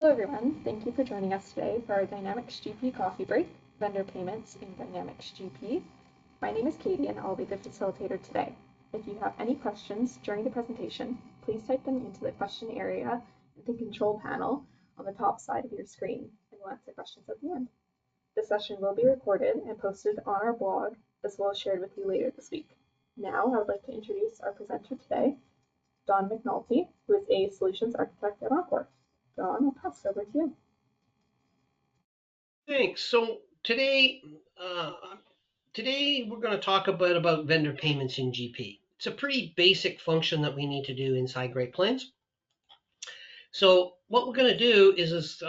Hello everyone, thank you for joining us today for our Dynamics GP coffee break, vendor payments in Dynamics GP. My name is Katie and I'll be the facilitator today. If you have any questions during the presentation, please type them into the question area in the control panel on the top side of your screen, and we'll answer questions at the end. The session will be recorded and posted on our blog, as well as shared with you later this week. Now I would like to introduce our presenter today, Don McNulty, who is a solutions architect at Encore. Don, I'll pass it over to you. Thanks. So today we're going to talk about vendor payments in GP. It's a pretty basic function that we need to do inside Great Plains. So what we're going to do is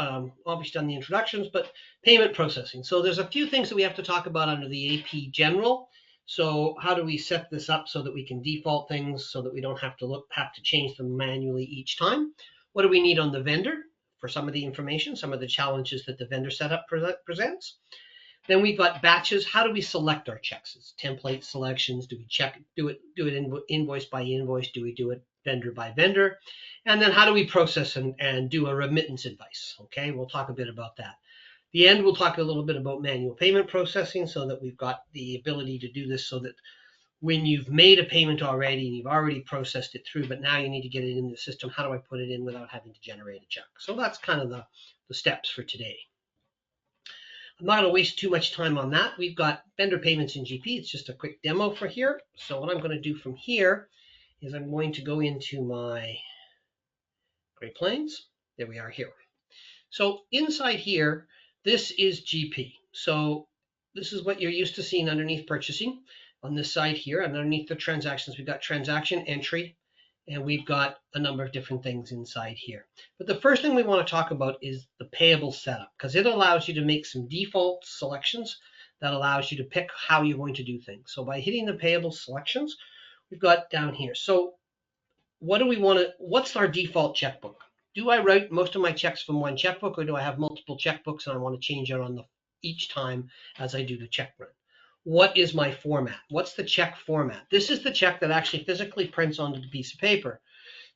obviously done the introductions, but payment processing. So there's a few things that we have to talk about under the AP General. So how do we set this up so that we can default things so that we don't have to change them manually each time? What do we need on the vendor for some of the information, some of the challenges that the vendor setup presents? Then we've got batches. How do we select our checks? Template selections. Do we do it invoice by invoice? Do we do it vendor by vendor? And then how do we process and do a remittance advice? Okay, we'll talk a bit about that. At the end, we'll talk a little bit about manual payment processing so that we've got the ability to do this so that when you've made a payment already and you've already processed it through, but now you need to get it in the system, how do I put it in without having to generate a check? So that's kind of the steps for today. I'm not going to waste too much time on that. We've got vendor payments in GP. It's just a quick demo for here. So what I'm going to do from here is I'm going to go into my Great Plains. There we are here. So inside here, this is GP. So this is what you're used to seeing underneath purchasing. On this side here, and underneath the transactions, we've got transaction entry, and we've got a number of different things inside here. But the first thing we want to talk about is the payable setup, because it allows you to make some default selections that allows you to pick how you're going to do things. So by hitting the payable selections, we've got down here. So what do we want to, what's our default checkbook? Do I write most of my checks from one checkbook, or do I have multiple checkbooks and I want to change it on each time as I do the check run? What is my format? What's the check format? This is the check that actually physically prints onto the piece of paper.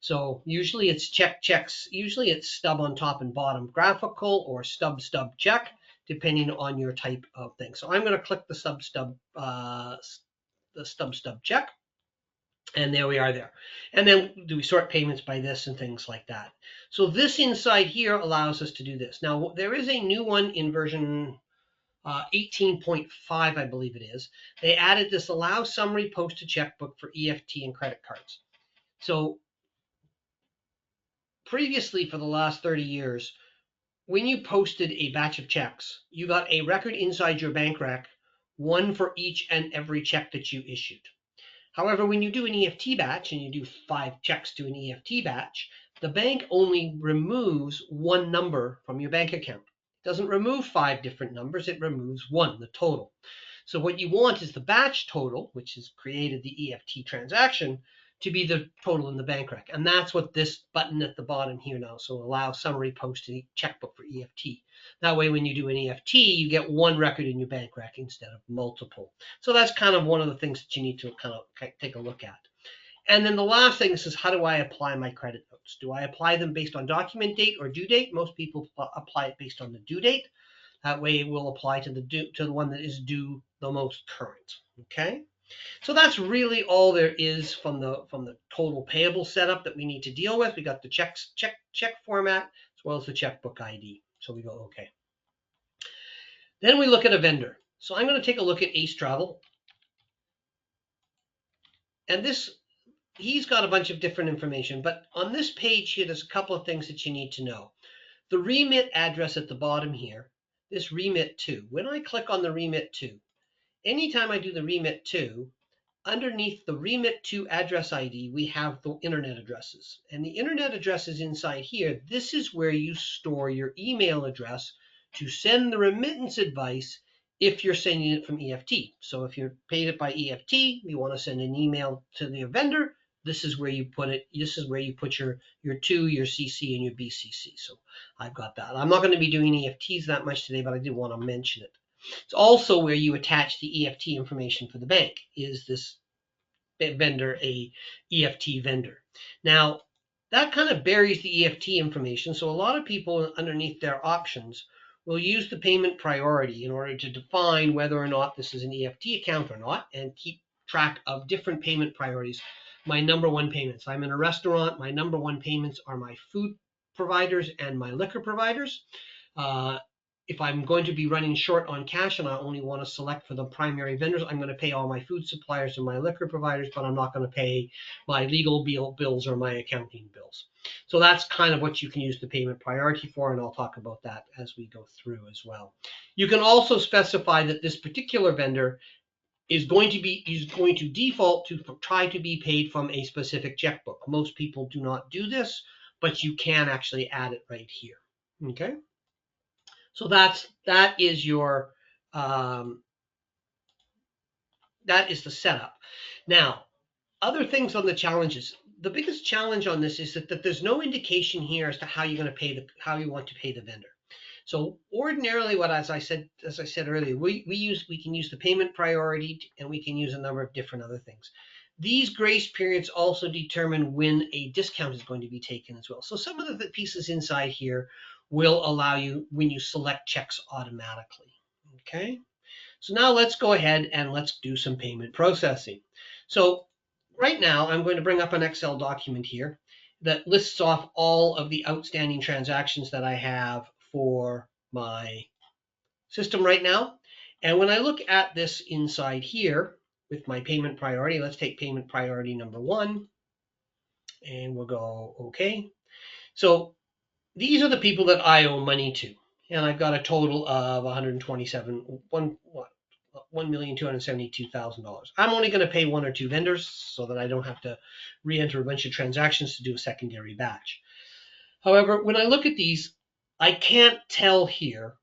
So usually it's checks. Usually it's stub on top and bottom graphical, or stub check, depending on your type of thing. So I'm going to click the stub check. And there we are there. And then do we sort payments by this and things like that. So this inside here allows us to do this. Now there is a new one in version 18.5, I believe it is. They added this allow summary post to checkbook for EFT and credit cards. So previously, for the last 30 years, when you posted a batch of checks, you got a record inside your bank rec, one for each and every check that you issued. However, when you do an EFT batch and you do 5 checks to an EFT batch, the bank only removes one number from your bank account. It doesn't remove 5 different numbers, it removes one, the total. So what you want is the batch total, which has created the EFT transaction, to be the total in the bank rec. And that's what this button at the bottom here now. So allow summary post to the checkbook for EFT. That way, when you do an EFT, you get one record in your bank rec instead of multiple. So that's kind of one of the things that you need to kind of take a look at. And then the last thing is how do I apply my credit notes? Do I apply them based on document date or due date? Most people apply it based on the due date. That way it will apply to the one that is due the most current. Okay? So that's really all there is from the total payable setup that we need to deal with. We got the check format as well as the checkbook ID. So we go okay. Then we look at a vendor. So I'm going to take a look at Ace Travel. And he's got a bunch of different information, but on this page here, there's a couple of things that you need to know. The remit address at the bottom here, this remit to. When I click on the remit to, anytime I do the remit to, underneath the remit to address ID, we have the internet addresses. And the internet addresses inside here, this is where you store your email address to send the remittance advice if you're sending it from EFT. So if you're paid it by EFT, you want to send an email to the vendor, this is where you put it. This is where you put your to, your CC, and your BCC. So I've got that. I'm not going to be doing EFTs that much today, but I did want to mention it. It's also where you attach the EFT information for the bank. Is this vendor a EFT vendor? Now, that kind of buries the EFT information. So a lot of people underneath their options will use the payment priority in order to define whether or not this is an EFT account or not, and keep track of different payment priorities. My number one payments. I'm in a restaurant. My number one payments are my food providers and my liquor providers. Uh, if I'm going to be running short on cash and I only want to select for the primary vendors, I'm going to pay all my food suppliers and my liquor providers, but I'm not going to pay my legal bills or my accounting bills. So that's kind of what you can use the payment priority for, and I'll talk about that as we go through as well. You can also specify that this particular vendor is going to default to try to be paid from a specific checkbook. Most people do not do this, but you can actually add it right here. Okay. So that is your that is the setup. Now, other things on the challenges. The biggest challenge on this is that there's no indication here as to how you're going to pay how you want to pay the vendor. So ordinarily, as I said earlier, we can use the payment priority, and we can use a number of different other things. These grace periods also determine when a discount is going to be taken as well. So some of the pieces inside here will allow you when you select checks automatically. Okay. So now let's go ahead and let's do some payment processing. So right now I'm going to bring up an Excel document here that lists off all of the outstanding transactions that I have for my system right now. And when I look at this inside here with my payment priority, let's take payment priority number 1 and we'll go okay. So these are the people that I owe money to. And I've got a total of $1,272,000. I'm only going to pay 1 or 2 vendors so that I don't have to re-enter a bunch of transactions to do a secondary batch. However, when I look at these, I can't tell here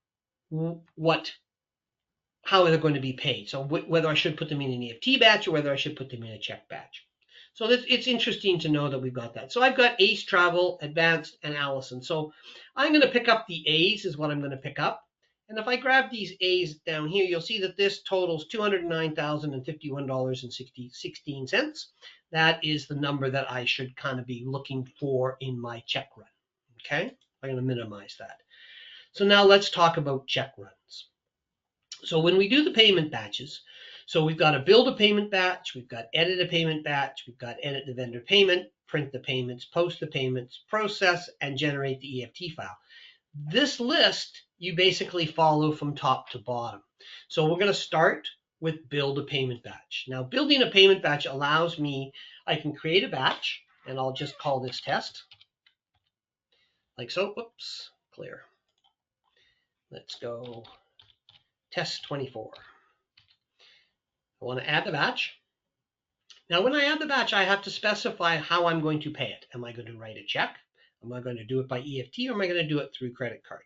how they're going to be paid. So whether I should put them in an EFT batch or whether I should put them in a check batch. So it's interesting to know that we've got that. So I've got Ace Travel, Advanced, and Allison. So I'm going to pick up the A's is what I'm going to pick up. And if I grab these A's down here, you'll see that this totals $209,051.16. That is the number that I should kind of be looking for in my check run. Okay, I'm going to minimize that. So now let's talk about check runs. So when we do the payment batches, so we've got to build a payment batch, we've got edit a payment batch, we've got edit the vendor payment, print the payments, post the payments, process, and generate the EFT file. This list you basically follow from top to bottom. So we're going to start with build a payment batch. Now building a payment batch allows me, I can create a batch, and I'll just call this test, like so. Oops, clear. Let's go test 24. I want to add the batch. Now, when I add the batch, I have to specify how I'm going to pay it. Am I going to write a check? Am I going to do it by EFT, or am I going to do it through credit card?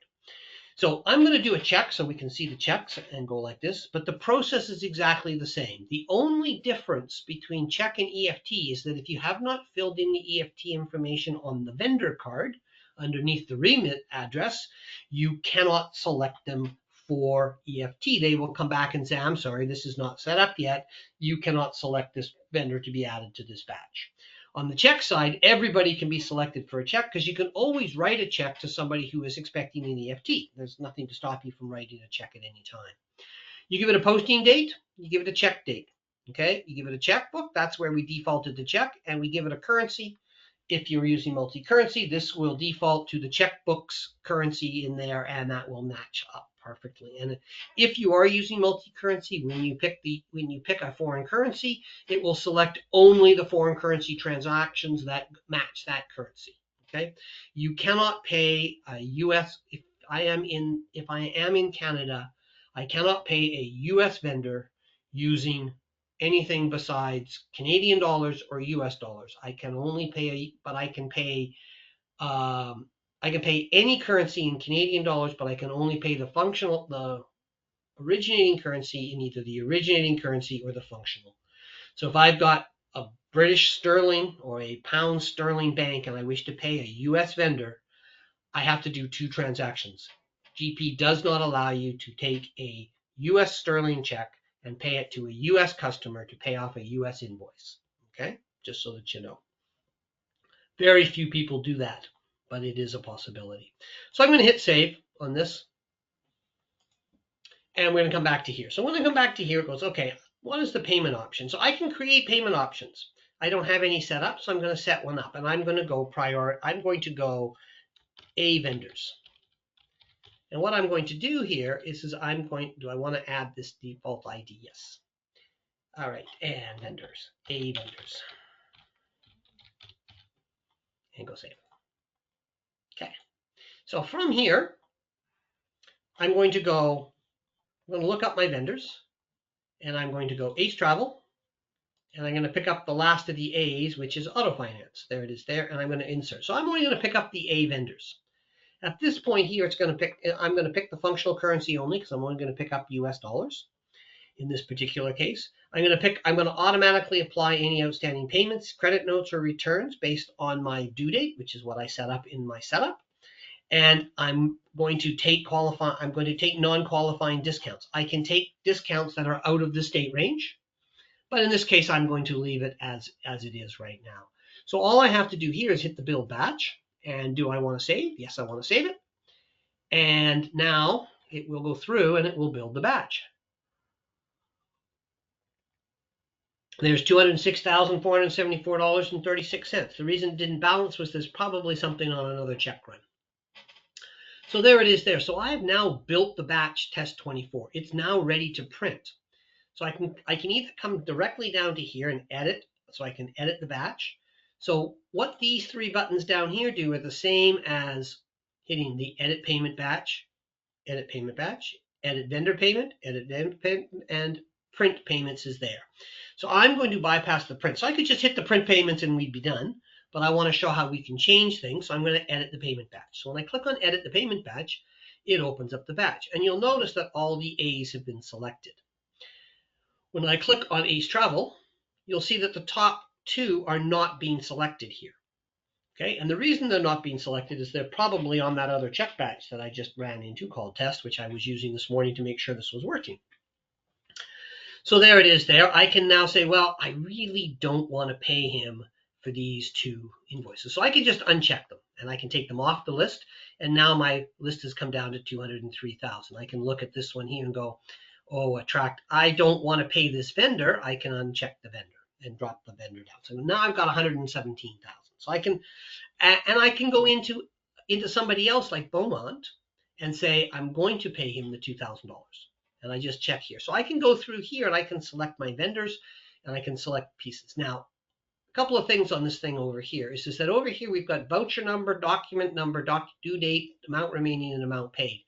So I'm going to do a check so we can see the checks and go like this, but the process is exactly the same. The only difference between check and EFT is that if you have not filled in the EFT information on the vendor card underneath the remit address, you cannot select them for EFT. They will come back and say, I'm sorry, this is not set up yet. You cannot select this vendor to be added to this batch. On the check side, everybody can be selected for a check because you can always write a check to somebody who is expecting an EFT. There's nothing to stop you from writing a check at any time. You give it a posting date, you give it a check date. Okay, you give it a checkbook, that's where we defaulted the check, and we give it a currency. If you're using multi-currency, this will default to the checkbook's currency in there, and that will match up perfectly. And if you are using multi-currency, when you pick a foreign currency, it will select only the foreign currency transactions that match that currency. Okay, you cannot pay a US. If I am in Canada, I cannot pay a US vendor using anything besides Canadian dollars or US dollars. I can only pay, but I can pay any currency in Canadian dollars, but I can only pay the originating currency in either the originating currency or the functional. So if I've got a British sterling or a pound sterling bank and I wish to pay a US vendor, I have to do 2 transactions. GP does not allow you to take a US sterling check and pay it to a US customer to pay off a US invoice. Okay, just so that you know. Very few people do that, but it is a possibility. So I'm going to hit save on this. And we're going to come back to here. So when I come back to here, it goes, okay, what is the payment option? So I can create payment options. I don't have any set up, so I'm going to set one up. And I'm going to go A vendors. And what I'm going to do here is do I want to add this default ID? Yes. All right, and vendors, A vendors. And go save. Okay. So from here, I'm going to look up my vendors, and I'm going to go Ace Travel, and I'm going to pick up the last of the A's, which is auto finance. There it is there, and I'm going to insert. So I'm only going to pick up the A vendors. At this point here, I'm going to pick the functional currency only because I'm only going to pick up US dollars in this particular case. I'm going to automatically apply any outstanding payments, credit notes, or returns based on my due date, which is what I set up in my setup. And I'm going to take non-qualifying discounts. I can take discounts that are out of the state range, but in this case, I'm going to leave it as it is right now. So all I have to do here is hit the build batch. And do I want to save? Yes, I want to save it. And now it will go through and it will build the batch. There's $206,474.36. The reason it didn't balance was there's probably something on another check run. So there it is there. So I have now built the batch test 24. It's now ready to print. So I can either come directly down to here and edit, so I can edit the batch. So what these three buttons down here do are the same as hitting the edit payment batch, edit vendor payment, and print payments is there. So I'm going to bypass the print. So I could just hit the print payments and we'd be done, but I want to show how we can change things. So I'm going to edit the payment batch. So when I click on edit the payment batch, it opens up the batch. And you'll notice that all the A's have been selected. When I click on Ace Travel, you'll see that the top two are not being selected here. Okay, and the reason they're not being selected is they're probably on that other check batch that I just ran into called test, which I was using this morning to make sure this was working. So there it is there. I can now say, well, I really don't want to pay him for these two invoices. So I can just uncheck them and I can take them off the list. And now my list has come down to 203,000. I can look at this one here and go, oh, attract. I don't want to pay this vendor. I can uncheck the vendor and drop the vendor down. So now I've got 117,000. So I can go into somebody else like Beaumont and say, I'm going to pay him the $2,000. And I just check here. So I can go through here and I can select my vendors and I can select pieces. Now, a couple of things on this thing over here is that over here we've got voucher number, document number, due date, amount remaining, and amount paid.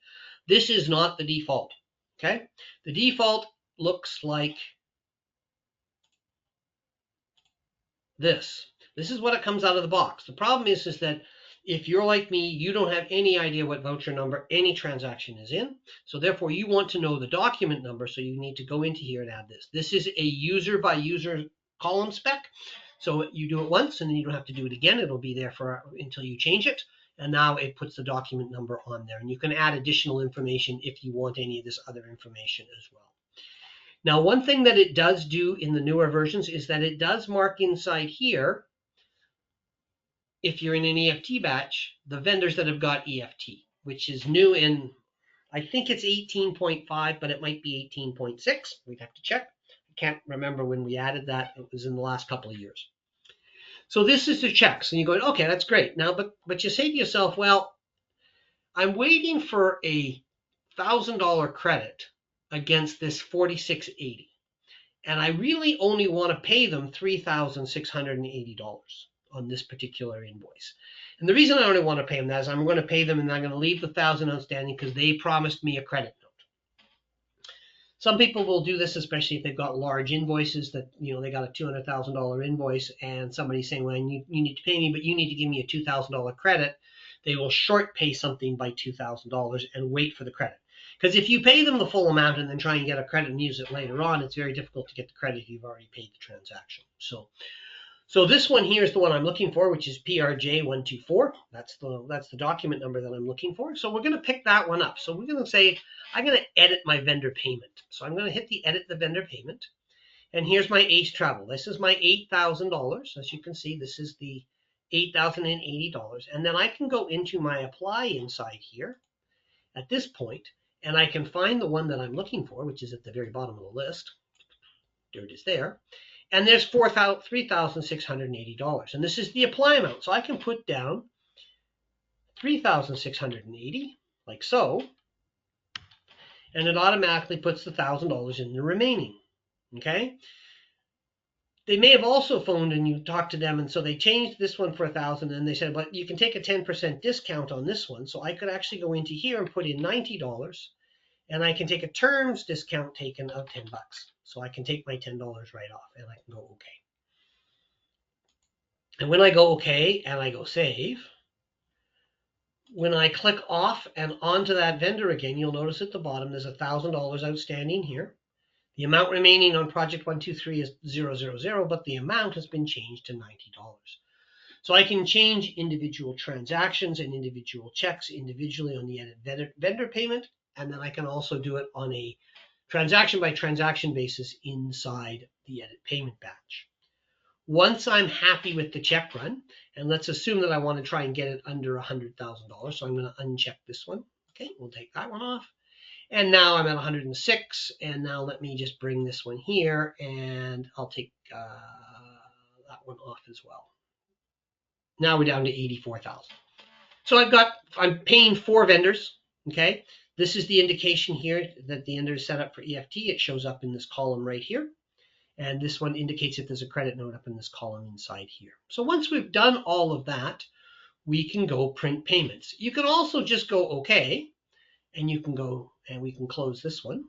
This is not the default. Okay, the default looks like this. This is what it comes out of the box. The problem is that if you're like me, you don't have any idea what voucher number any transaction is in. So therefore, you want to know the document number. So you need to go into here and add this. This is a user by user column spec. So you do it once and then you don't have to do it again. It'll be there until you change it. And now it puts the document number on there. And you can add additional information if you want any of this other information as well. Now, one thing that it does do in the newer versions is that it does mark inside here, if you're in an EFT batch, the vendors that have got EFT, which is new in, I think it's 18.5, but it might be 18.6. We'd have to check. I can't remember when we added that. It was in the last couple of years. So this is the checks. And you're going, okay, that's great. Now, but you say to yourself, well, I'm waiting for a $1,000 credit against this $46.80. And I really only want to pay them $3,680 on this particular invoice. And the reason I only want to pay them that is I'm going to pay them and I'm going to leave the $1,000 outstanding because they promised me a credit note. Some people will do this, especially if they've got large invoices that, they got a $200,000 invoice and somebody's saying, well, you need to pay me, but you need to give me a $2,000 credit. They will short pay something by $2,000 and wait for the credit. Because if you pay them the full amount and then try and get a credit and use it later on, it's very difficult to get the credit if you've already paid the transaction. So this one here is the one I'm looking for, which is PRJ124. That's the document number that I'm looking for. So we're going to pick that one up. So we're going to say, I'm going to edit my vendor payment. So I'm going to hit the edit the vendor payment. And here's my Ace Travel. This is my $8,000. As you can see, this is the $8,080. And then I can go into my apply inside here at this point, and I can find the one that I'm looking for, which is at the very bottom of the list. There it is there. And there's $3,680. And this is the apply amount. So I can put down 3,680, like so. And it automatically puts the $1,000 in the remaining. Okay? They may have also phoned and you talked to them, and so they changed this one for 1,000, and they said, but you can take a 10% discount on this one. So I could actually go into here and put in $90, and I can take a terms discount taken of $10. So I can take my $10 right off, and I can go okay. And when I go okay and I go save, when I click off and onto that vendor again, you'll notice at the bottom there's $1,000 outstanding here. The amount remaining on project 123 is 000, but the amount has been changed to $90. So I can change individual transactions and individual checks individually on the edit vendor payment, and then I can also do it on a transaction by transaction basis inside the edit payment batch. Once I'm happy with the check run, and let's assume that I want to try and get it under $100,000, so I'm going to uncheck this one. Okay, we'll take that one off. And now I'm at 106, and now let me just bring this one here, and I'll take that one off as well. Now we're down to 84,000. So I'm paying 4 vendors, okay? This is the indication here that the vendor is set up for EFT. It shows up in this column right here. And this one indicates if there's a credit note up in this column inside here. So once we've done all of that, we can go print payments. You can also just go okay, and you can go and we can close this one.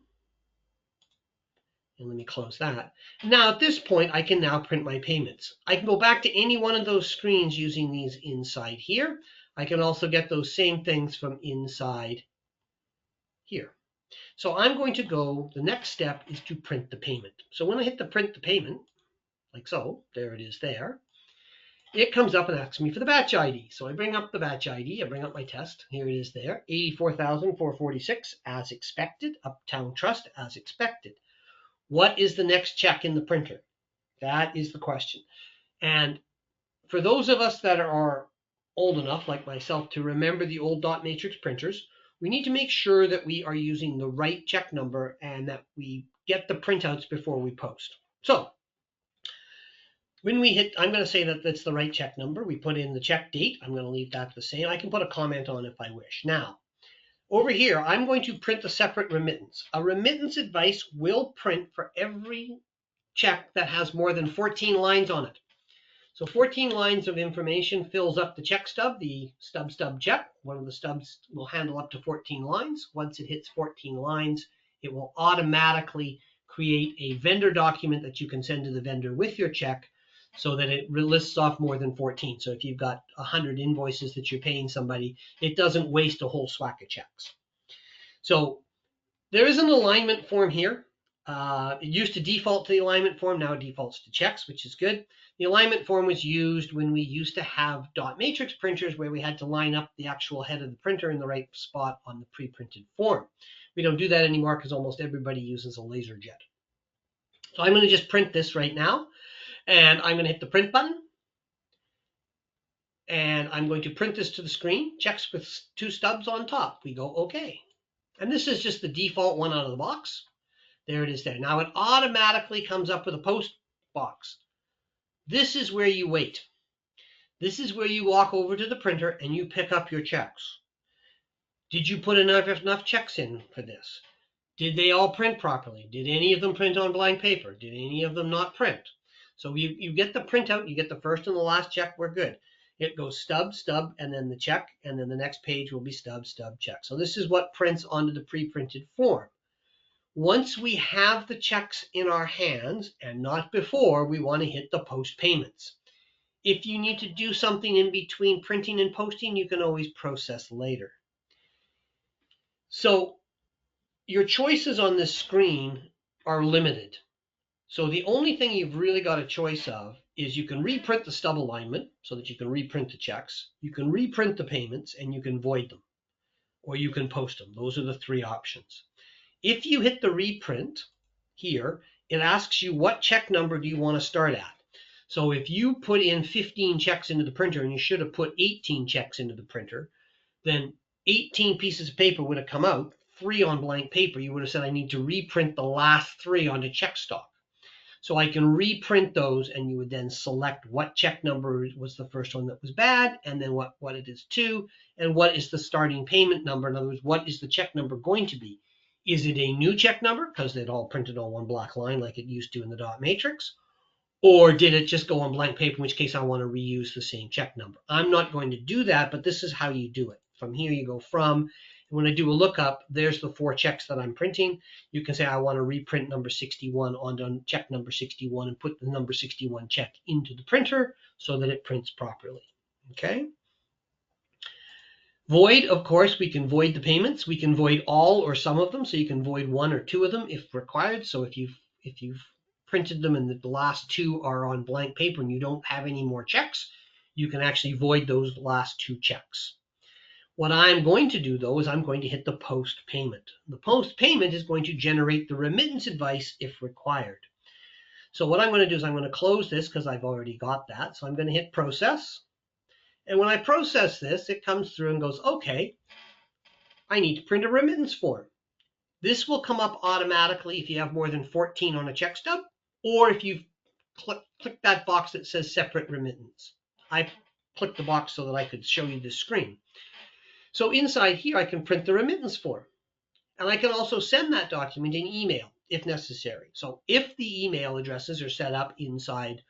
And let me close that. Now at this point, I can now print my payments. I can go back to any one of those screens using these inside here. I can also get those same things from inside here. So I'm going to go, the next step is to print the payment. So when I hit the print the payment, like so, there it is there, it comes up and asks me for the batch ID. So I bring up the batch ID, I bring up my test, here it is there, 84,446 as expected, Uptown Trust as expected. What is the next check in the printer? That is the question. And for those of us that are old enough, like myself, to remember the old dot matrix printers, we need to make sure that we are using the right check number and that we get the printouts before we post. So when we hit, I'm going to say that that's the right check number. We put in the check date. I'm going to leave that the same. I can put a comment on if I wish. Now, over here, I'm going to print a separate remittance. A remittance advice will print for every check that has more than 14 lines on it. So 14 lines of information fills up the check stub, the stub check. One of the stubs will handle up to 14 lines. Once it hits 14 lines, it will automatically create a vendor document that you can send to the vendor with your check so that it lists off more than 14. So if you've got 100 invoices that you're paying somebody, it doesn't waste a whole swack of checks. So there is an alignment form here. It used to default to the alignment form. Now it defaults to checks, which is good. The alignment form was used when we used to have dot matrix printers where we had to line up the actual head of the printer in the right spot on the pre-printed form. We don't do that anymore because almost everybody uses a laser jet. So I'm going to just print this right now, and I'm going to hit the print button, and I'm going to print this to the screen. Checks with 2 stubs on top. We go okay. And this is just the default one out of the box. There it is there. Now it automatically comes up with a post box. This is where you wait. This is where you walk over to the printer and you pick up your checks. Did you put enough checks in for this? Did they all print properly? Did any of them print on blank paper? Did any of them not print? So you get the printout, you get the first and the last check, we're good. It goes stub, and then the check, and then the next page will be stub, check. So this is what prints onto the pre-printed form. Once we have the checks in our hands, and not before, we want to hit the post payments. If you need to do something in between printing and posting, you can always process later. So your choices on this screen are limited. So the only thing you've really got a choice of is you can reprint the stub alignment so that you can reprint the checks, you can reprint the payments, and you can void them, or you can post them. Those are the 3 options. If you hit the reprint here, it asks you what check number do you want to start at. So if you put in 15 checks into the printer and you should have put 18 checks into the printer, then 18 pieces of paper would have come out, 3 on blank paper. You would have said, I need to reprint the last 3 onto check stock. So I can reprint those, and you would then select what check number was the first one that was bad, and then what it is to, and what is the starting payment number. In other words, what is the check number going to be? Is it a new check number, because it all printed on one black line like it used to in the dot matrix? Or did it just go on blank paper, in which case I want to reuse the same check number? I'm not going to do that, but this is how you do it. From here, you go from, and when I do a lookup, there's the 4 checks that I'm printing. You can say I want to reprint number 61 onto check number 61 and put the number 61 check into the printer so that it prints properly. Okay. Void, of course, we can void the payments. We can void all or some of them, so you can void 1 or 2 of them if required. So if you've printed them and the last 2 are on blank paper and you don't have any more checks, you can actually void those last 2 checks. What I'm going to do, though, is I'm going to hit the post payment. The post payment is going to generate the remittance advice if required. So what I'm going to do is I'm going to close this because I've already got that. So I'm going to hit process. And when I process this, it comes through and goes, okay, I need to print a remittance form. This will come up automatically if you have more than 14 on a check stub, or if you click that box that says separate remittance. I clicked the box so that I could show you this screen. So inside here, I can print the remittance form. And I can also send that document in email if necessary. So if the email addresses are set up inside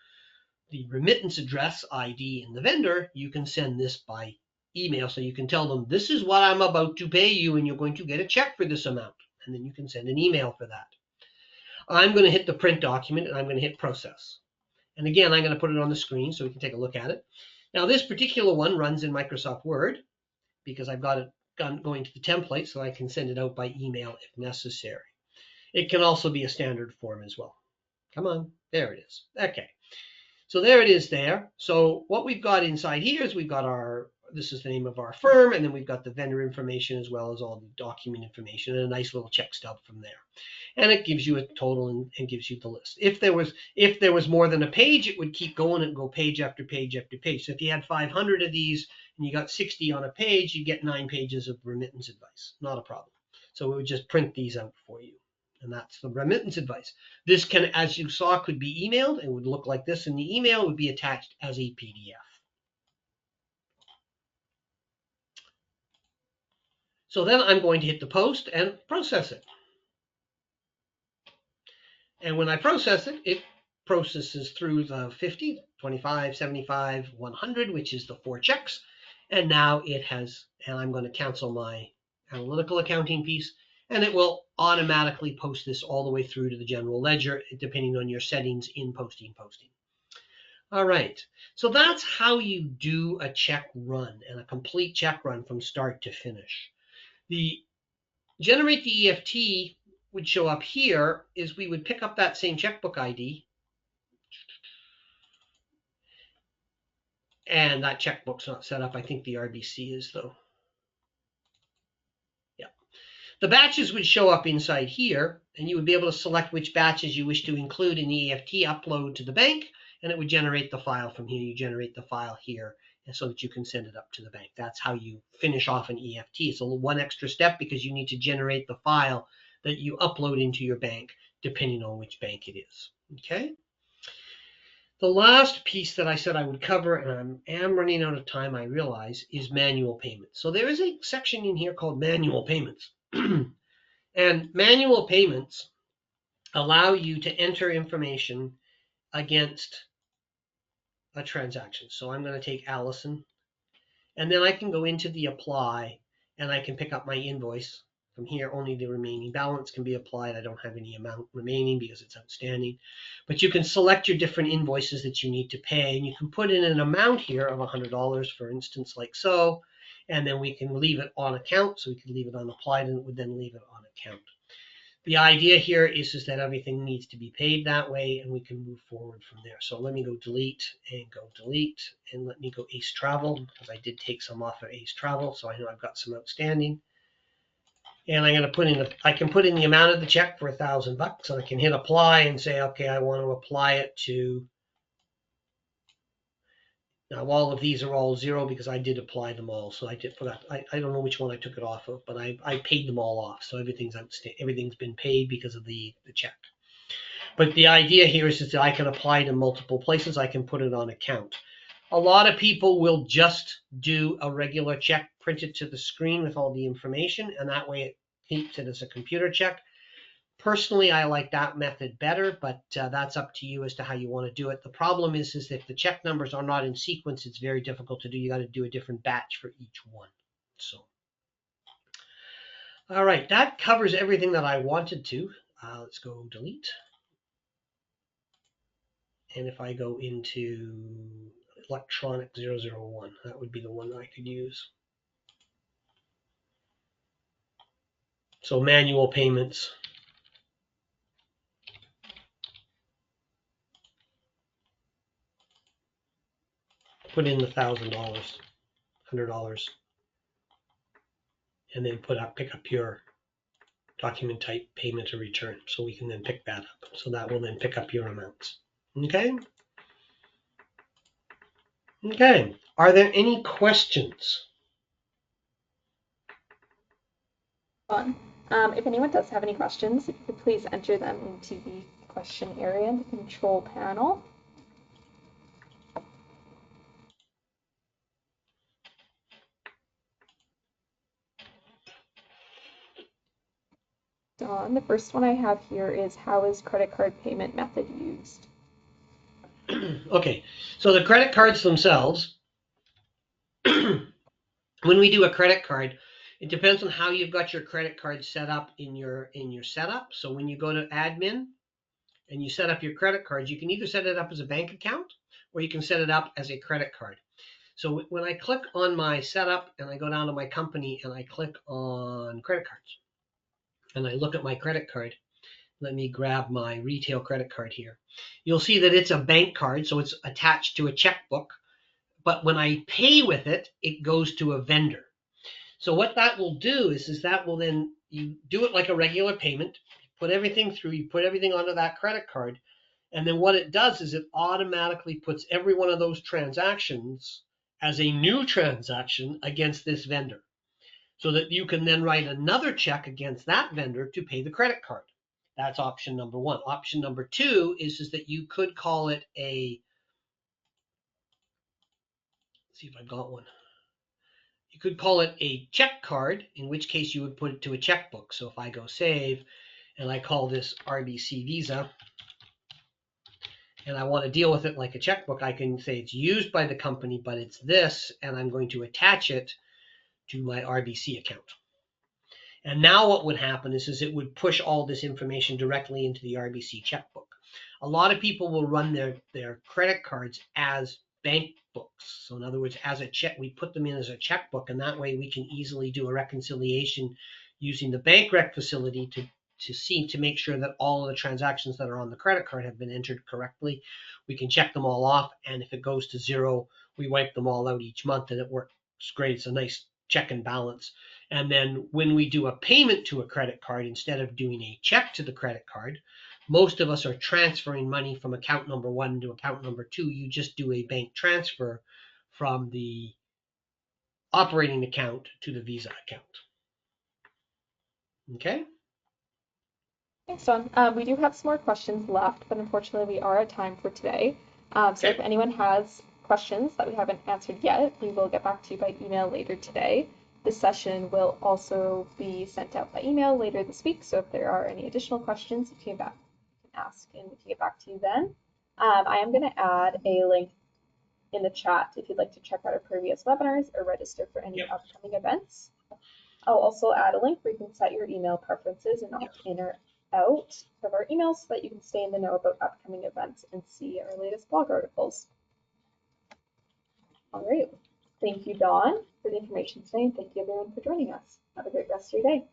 the remittance address ID in the vendor, you can send this by email. So you can tell them, this is what I'm about to pay you, and you're going to get a check for this amount. And then you can send an email for that. I'm going to hit the print document, and I'm going to hit process. And again, I'm going to put it on the screen so we can take a look at it. Now, this particular one runs in Microsoft Word because I've got it going to the template so I can send it out by email if necessary. It can also be a standard form as well. Come on, there it is. Okay, so there it is there. So what we've got inside here is we've got this is the name of our firm, and then we've got the vendor information as well as all the document information and a nice little check stub from there. And it gives you a total and gives you the list. If there was more than a page, it would keep going and go page after page after page. So if you had 500 of these and you got 60 on a page, you get 9 pages of remittance advice. Not a problem. So it would just print these out for you. And that's the remittance advice. This can, as you saw, could be emailed. It would look like this in the email. It would be attached as a PDF. So then I'm going to hit the post and process it. And when I process it, it processes through the 50, 25, 75, 100, which is the 4 checks. And now it has, and I'm going to cancel my analytical accounting piece, and it will automatically post this all the way through to the general ledger, depending on your settings in posting. All right, so that's how you do a check run and a complete check run from start to finish. The generate the EFT would show up here is we would pick up that same checkbook ID, and that checkbook's not set up. I think the RBC is, though. Yeah. The batches would show up inside here, and you would be able to select which batches you wish to include in the EFT upload to the bank, and it would generate the file from here. You generate the file here, and so that you can send it up to the bank. That's how you finish off an EFT. It's a one extra step because you need to generate the file that you upload into your bank, depending on which bank it is. Okay. The last piece that I said I would cover, and I am running out of time, I realize, is manual payments. So there is a section in here called manual payments. And manual payments allow you to enter information against a transaction. So I'm going to take Allison, and then I can go into the apply, and I can pick up my invoice. From here, only the remaining balance can be applied. I don't have any amount remaining because it's outstanding. But you can select your different invoices that you need to pay, and you can put in an amount here of $100, for instance, like so, and then we can leave it on account. So we can leave it unapplied, and it would then leave it on account. The idea here is that everything needs to be paid that way, and we can move forward from there. So let me go delete, and let me go Ace Travel, because I did take some off of Ace Travel, so I know I've got some outstanding. And I'm going to put in I can put in the amount of the check for $1,000, and I can hit apply and say, okay, I want to apply it to Now all of these are all zero because I did apply them all. So I did forgot. I don't know which one I took it off of, but I paid them all off. So everything's been paid because of the check. But the idea here is that I can apply it in multiple places. I can put it on account. A lot of people will just do a regular check, print it to the screen with all the information, and that way it keeps it as a computer check. Personally, I like that method better, but that's up to you as to how you want to do it. The problem is if the check numbers are not in sequence, it's very difficult to do. You got to do a different batch for each one. So, all right, that covers everything that I wanted to. Let's go delete. And if I go into electronic 001, that would be the one that I could use. So manual payments. Put in the $1,000, $100, and then pick up your document type, payment or return. So we can then pick that up. So that will then pick up your amounts. Okay. Okay. Are there any questions? If anyone does have any questions, if you could please enter them into the question area in the control panel. Dawn, the first one I have here is, how is credit card payment method used? Okay, so the credit cards themselves, when we do a credit card, it depends on how you've got your credit card set up in your setup. So when you go to admin and you set up your credit cards, you can either set it up as a bank account or you can set it up as a credit card. So when I click on my setup and I go down to my company and I click on credit cards and I look at my credit card, let me grab my retail credit card here. You'll see that it's a bank card, so it's attached to a checkbook. But when I pay with it, it goes to a vendor. So what that will do is that will then, you do it like a regular payment, put everything through, you put everything onto that credit card. And then what it does is it automatically puts every one of those transactions as a new transaction against this vendor, so that you can then write another check against that vendor to pay the credit card. That's option number one. Option number two is that you could call it a, let's see if I've got one. You could call it a check card, in which case you would put it to a checkbook. So if I go save and I call this RBC Visa and I want to deal with it like a checkbook, I can say it's used by the company, but it's this, and I'm going to attach it to my RBC account. And now what would happen is it would push all this information directly into the RBC checkbook. A lot of people will run their credit cards as bank books. So in other words, as a check, we put them in as a checkbook, and that way we can easily do a reconciliation using the bank rec facility to make sure that all of the transactions that are on the credit card have been entered correctly. We can check them all off, and if it goes to zero, we wipe them all out each month, and it works great. It's a nice check and balance. And then when we do a payment to a credit card, instead of doing a check to the credit card, most of us are transferring money from account number one to account number two. You just do a bank transfer from the operating account to the Visa account. Okay? Thanks, Dawn. We do have some more questions left, but unfortunately we are at time for today. So if anyone has questions that we haven't answered yet, we will get back to you by email later today. This session will also be sent out by email later this week, so if there are any additional questions, you can ask and we can get back to you then. I am going to add a link in the chat if you'd like to check out our previous webinars or register for any upcoming events. I'll also add a link where you can set your email preferences and opt in or out of our emails so that you can stay in the know about upcoming events and see our latest blog articles. All right. Thank you, Dawn, for the information today, and thank you everyone for joining us. Have a great rest of your day.